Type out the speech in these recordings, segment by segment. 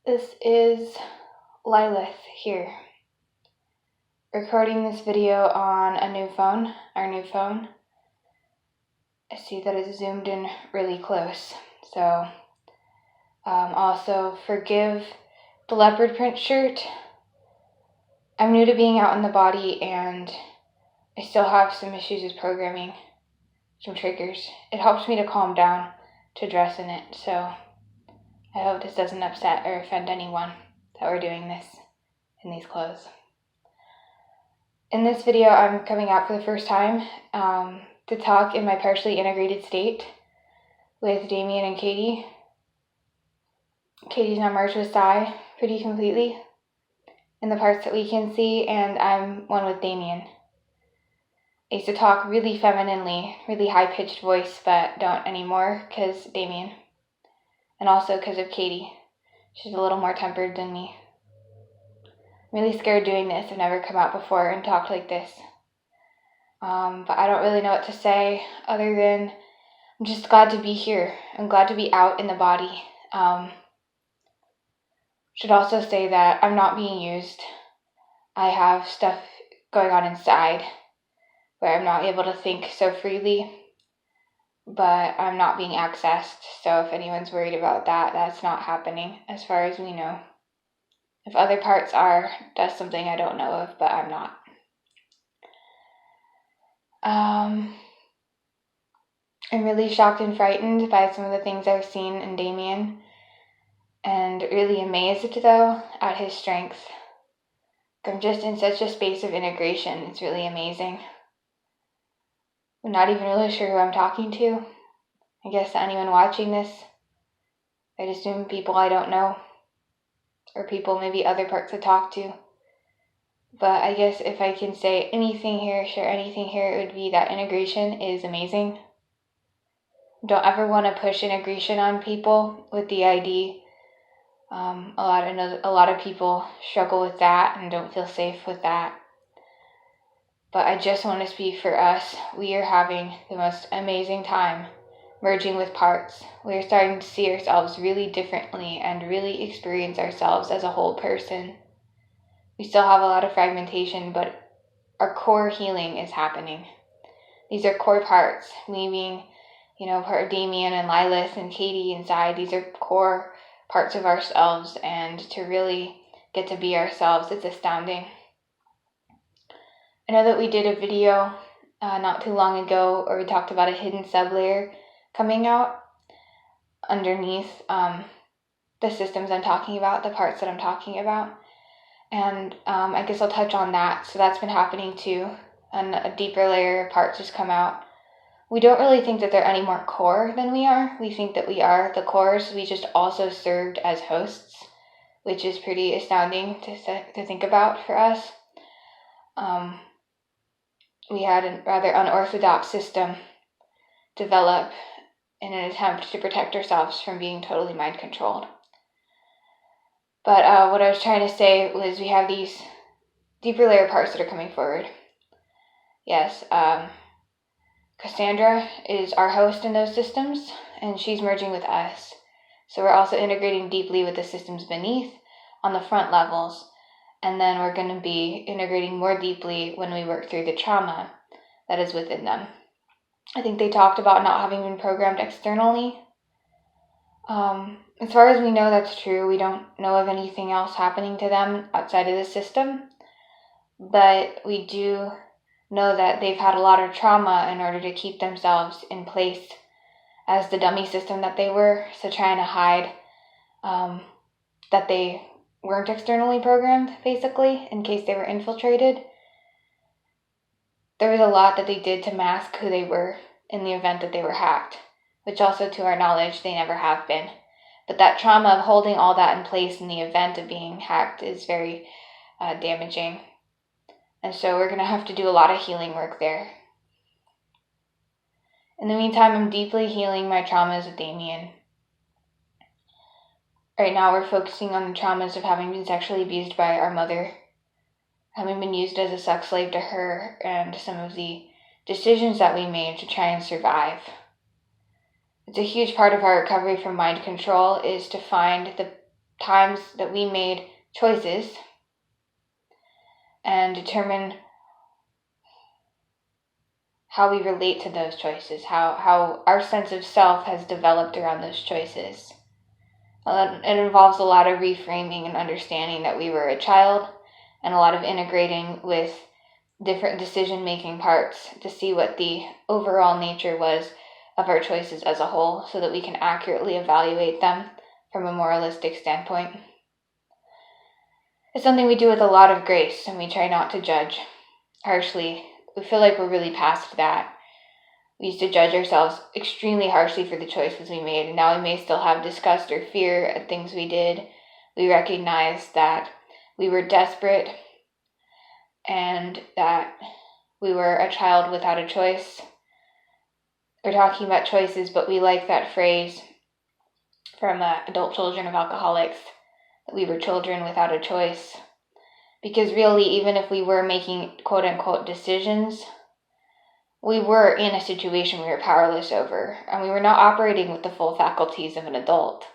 This is Lilith here, recording this video on our new phone. I see that it's zoomed in really close, so also forgive the leopard print shirt. I'm new to being out in the body and I still have some issues with programming, some triggers. It helps me to calm down to dress in it, so I hope this doesn't upset or offend anyone that we're doing this in these clothes. In this video, I'm coming out for the first time to talk in my partially integrated state with Damien and Katie. Katie's now merged with Sai pretty completely in the parts that we can see, and I'm one with Damien. I used to talk really femininely, really high-pitched voice, but don't anymore because Damien. And also because of Katie. She's a little more tempered than me. I'm really scared doing this. I've never come out before and talked like this. But I don't really know what to say other than I'm just glad to be here. I'm glad to be out in the body. Should also say that I'm not being used. I have stuff going on inside where I'm not able to think so freely, but I'm not being accessed. So if anyone's worried about that, that's not happening as far as we know. If other parts are, that's something I don't know of, but I'm not. I'm really shocked and frightened by some of the things I've seen in Damien, and really amazed, though, at his strength. I'm just in such a space of integration. It's really amazing. I'm not even really sure who I'm talking to. I guess anyone watching this, I'd assume people I don't know, or people maybe other parts to talk to. But I guess if I can say anything here, share anything here, it would be that integration is amazing. Don't ever want to push integration on people with DID. A lot of people struggle with that and don't feel safe with that. But I just want to speak for us. We are having the most amazing time merging with parts. We are starting to see ourselves really differently and really experience ourselves as a whole person. We still have a lot of fragmentation, but our core healing is happening. These are core parts, me being, part of Damien and Lilith and Katie inside. These are core parts of ourselves, and to really get to be ourselves, it's astounding. I know that we did a video not too long ago where we talked about a hidden sublayer coming out underneath the systems I'm talking about, the parts that I'm talking about. And I guess I'll touch on that. So that's been happening too. And a deeper layer of parts has come out. We don't really think that they're any more core than we are. We think that we are the cores. We just also served as hosts, which is pretty astounding to think about for us. We had a rather unorthodox system develop in an attempt to protect ourselves from being totally mind controlled. But what I was trying to say was we have these deeper layer parts that are coming forward. Yes, Cassandra is our host in those systems, and she's merging with us. So we're also integrating deeply with the systems beneath on the front levels, and then we're going to be integrating more deeply when we work through the trauma that is within them. I think they talked about not having been programmed externally. As far as we know, that's true. We don't know of anything else happening to them outside of the system, but we do know that they've had a lot of trauma in order to keep themselves in place as the dummy system that they were, so trying to hide that they weren't externally programmed, basically, in case they were infiltrated. There was a lot that they did to mask who they were in the event that they were hacked, which also, to our knowledge, they never have been. But that trauma of holding all that in place in the event of being hacked is very damaging. And so we're going to have to do a lot of healing work there. In the meantime, I'm deeply healing my traumas with Damien. Right now, we're focusing on the traumas of having been sexually abused by our mother, having been used as a sex slave to her, and some of the decisions that we made to try and survive. It's a huge part of our recovery from mind control is to find the times that we made choices and determine how we relate to those choices, how our sense of self has developed around those choices. It involves a lot of reframing and understanding that we were a child, and a lot of integrating with different decision-making parts to see what the overall nature was of our choices as a whole, so that we can accurately evaluate them from a moralistic standpoint. It's something we do with a lot of grace, and we try not to judge harshly. We feel like we're really past that. We used to judge ourselves extremely harshly for the choices we made, and now we may still have disgust or fear at things we did. We recognize that we were desperate and that we were a child without a choice. We're talking about choices, but we like that phrase from Adult Children of Alcoholics, that we were children without a choice. Because really, even if we were making quote-unquote decisions, we were in a situation we were powerless over, and we were not operating with the full faculties of an adult.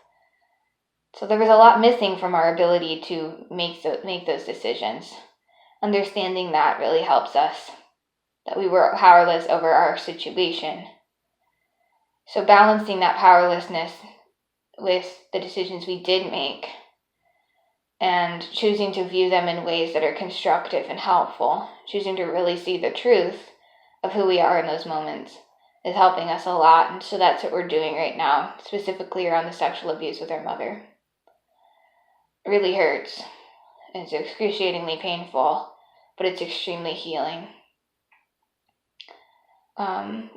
So there was a lot missing from our ability to make those decisions. Understanding that really helps us, that we were powerless over our situation. So balancing that powerlessness with the decisions we did make, and choosing to view them in ways that are constructive and helpful, choosing to really see the truth of who we are in those moments, is helping us a lot. And so that's what we're doing right now, specifically around the sexual abuse with our mother. It really hurts. It's excruciatingly painful, but it's extremely healing.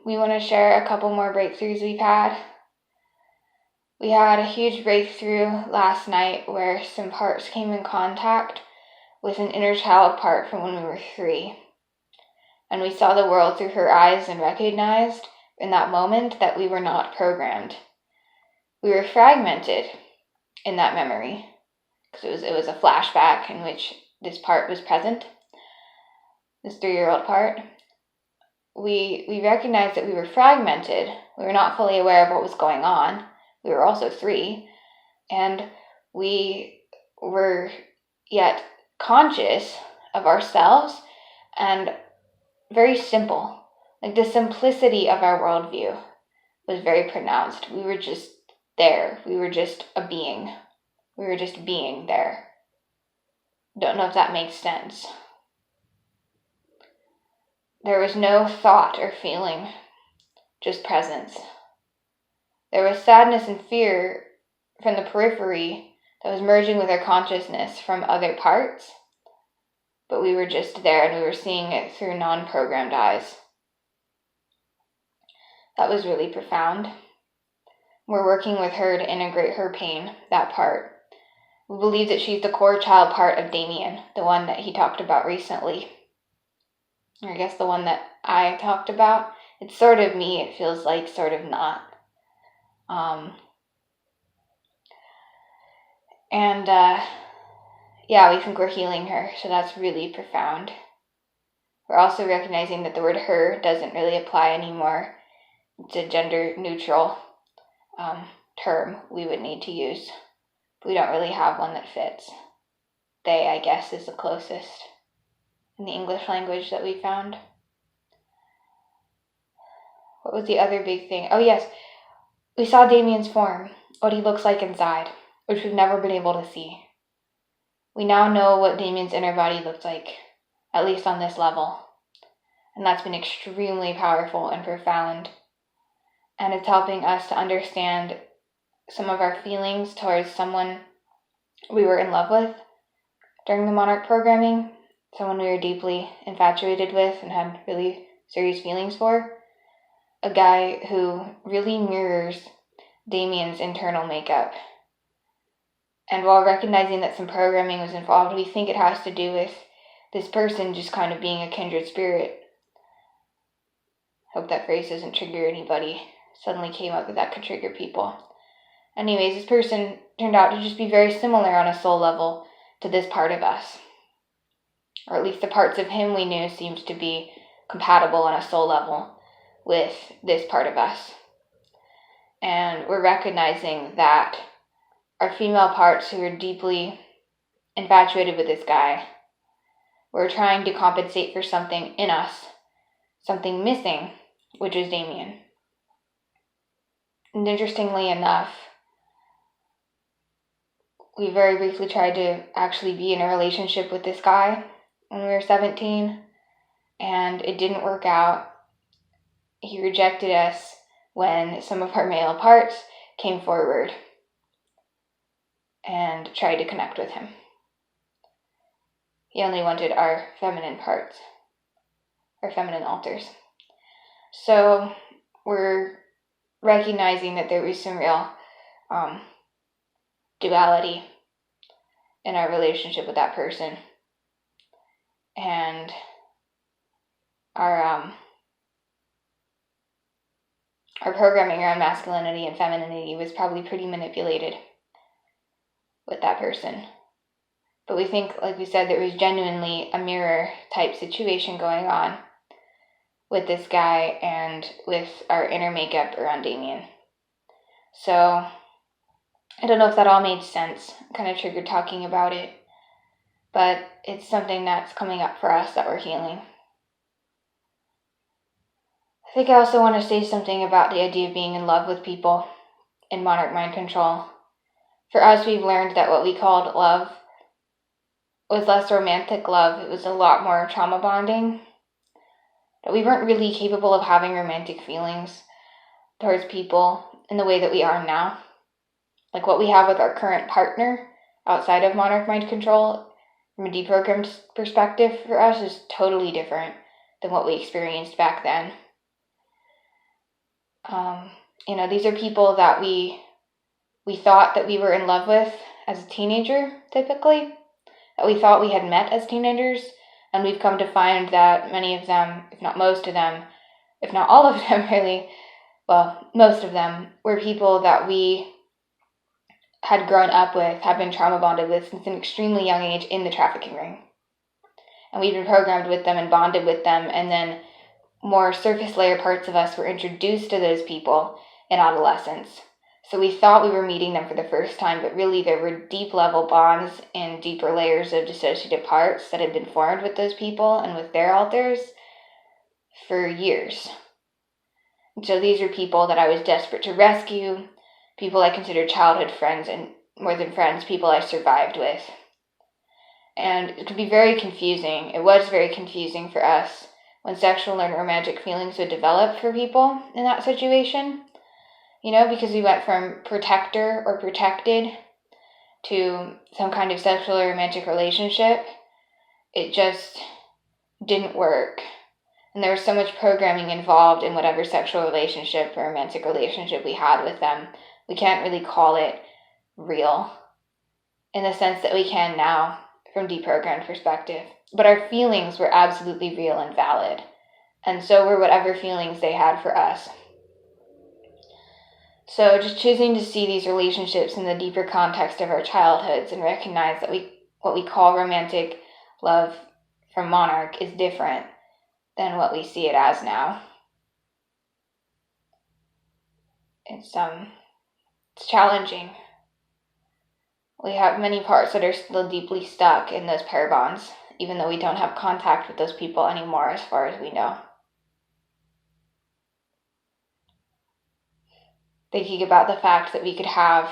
We want to share a couple more breakthroughs we've had. We had a huge breakthrough last night where some parts came in contact with an inner child part from when we were 3. And we saw the world through her eyes and recognized in that moment that we were not programmed. We were fragmented in that memory, because it was a flashback in which this part was present, this 3-year-old part. We recognized that we were fragmented. We were not fully aware of what was going on. We were also 3, and we were yet conscious of ourselves and very simple. Like, the simplicity of our worldview was very pronounced. We were just there. We were just a being. We were just being there. Don't know if that makes sense. There was no thought or feeling, just presence. There was sadness and fear from the periphery that was merging with our consciousness from other parts, but we were just there, and we were seeing it through non-programmed eyes. That was really profound. We're working with her to integrate her pain, that part. We believe that she's the core child part of Damien, the one that he talked about recently. Or I guess the one that I talked about. It's sort of me, it feels like, sort of not. We think we're healing her, so that's really profound. We're also recognizing that the word her doesn't really apply anymore. It's a gender-neutral term we would need to use. We don't really have one that fits. They, I guess, is the closest in the English language that we found. What was the other big thing? Oh yes, we saw Damien's form, what he looks like inside, which we've never been able to see. We now know what Damien's inner body looks like, at least on this level. And that's been extremely powerful and profound. And it's helping us to understand some of our feelings towards someone we were in love with during the Monarch programming, someone we were deeply infatuated with and had really serious feelings for. A guy who really mirrors Damien's internal makeup. And while recognizing that some programming was involved, we think it has to do with this person just kind of being a kindred spirit. Hope that phrase doesn't trigger anybody. Suddenly came up that could trigger people. Anyways, this person turned out to just be very similar on a soul level to this part of us. Or at least the parts of him we knew seemed to be compatible on a soul level with this part of us. And we're recognizing that our female parts who were deeply infatuated with this guy were trying to compensate for something in us, something missing, which is Damien. And interestingly enough, we very briefly tried to actually be in a relationship with this guy when we were 17, and it didn't work out. He rejected us when some of our male parts came forward and tried to connect with him. He only wanted our feminine parts, our feminine alters. So we're recognizing that there was some real duality in our relationship with that person. And our programming around masculinity and femininity was probably pretty manipulated with that person. But we think, like we said, there was genuinely a mirror type situation going on with this guy and with our inner makeup around Damien. So I don't know if that all made sense. I'm kind of triggered talking about it, but it's something that's coming up for us that we're healing. I think I also want to say something about the idea of being in love with people in Monarch mind control. For us, we've learned that what we called love was less romantic love. It was a lot more trauma bonding. That we weren't really capable of having romantic feelings towards people in the way that we are now. Like what we have with our current partner outside of Monarch mind control, from a deprogrammed perspective for us, is totally different than what we experienced back then. These are people that we thought that we were in love with as a teenager, typically, that we thought we had met as teenagers, and we've come to find that many of them, if not most of them, if not all of them really, well, most of them, were people that we had grown up with, had been trauma bonded with since an extremely young age in the trafficking ring. And we'd been programmed with them and bonded with them, and then more surface layer parts of us were introduced to those people in adolescence. So we thought we were meeting them for the first time, but really there were deep level bonds and deeper layers of dissociative parts that had been formed with those people and with their alters for years. And so these are people that I was desperate to rescue, people I considered childhood friends, and more than friends, people I survived with. And it could be very confusing. It was very confusing for us when sexual and romantic feelings would develop for people in that situation. Because we went from protector or protected to some kind of sexual or romantic relationship. It just didn't work. And there was so much programming involved in whatever sexual relationship or romantic relationship we had with them. We can't really call it real in the sense that we can now from deprogrammed perspective. But our feelings were absolutely real and valid. And so were whatever feelings they had for us. So just choosing to see these relationships in the deeper context of our childhoods and recognize that what we call romantic love from Monarch is different than what we see it as now. It's challenging. We have many parts that are still deeply stuck in those pair bonds, even though we don't have contact with those people anymore as far as we know. Thinking about the fact that we could have,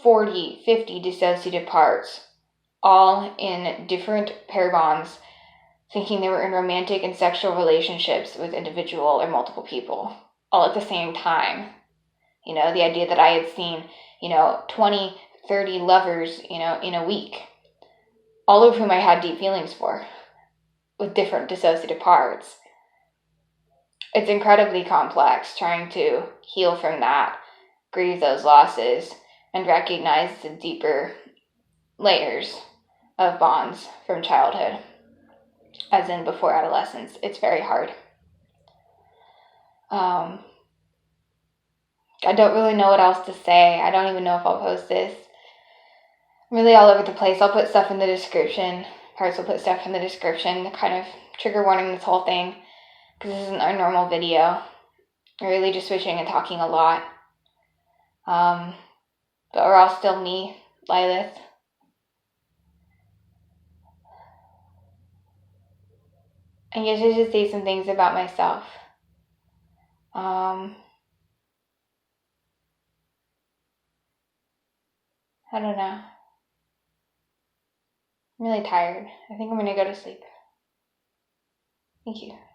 40, 50 dissociative parts, all in different pair bonds, thinking they were in romantic and sexual relationships with individual or multiple people, all at the same time. The idea that I had seen, 20, 30 lovers, in a week, all of whom I had deep feelings for, with different dissociative parts. It's incredibly complex trying to heal from that, grieve those losses, and recognize the deeper layers of bonds from childhood, as in before adolescence. It's very hard. I don't really know what else to say. I don't even know if I'll post this. I'm really all over the place. I'll put stuff in the description. Parts will put stuff in the description to kind of trigger warning this whole thing, because this isn't our normal video. I'm really just switching and talking a lot. But we're all still me, Lilith. I guess I should say some things about myself. I don't know. I'm really tired. I think I'm going to go to sleep. Thank you.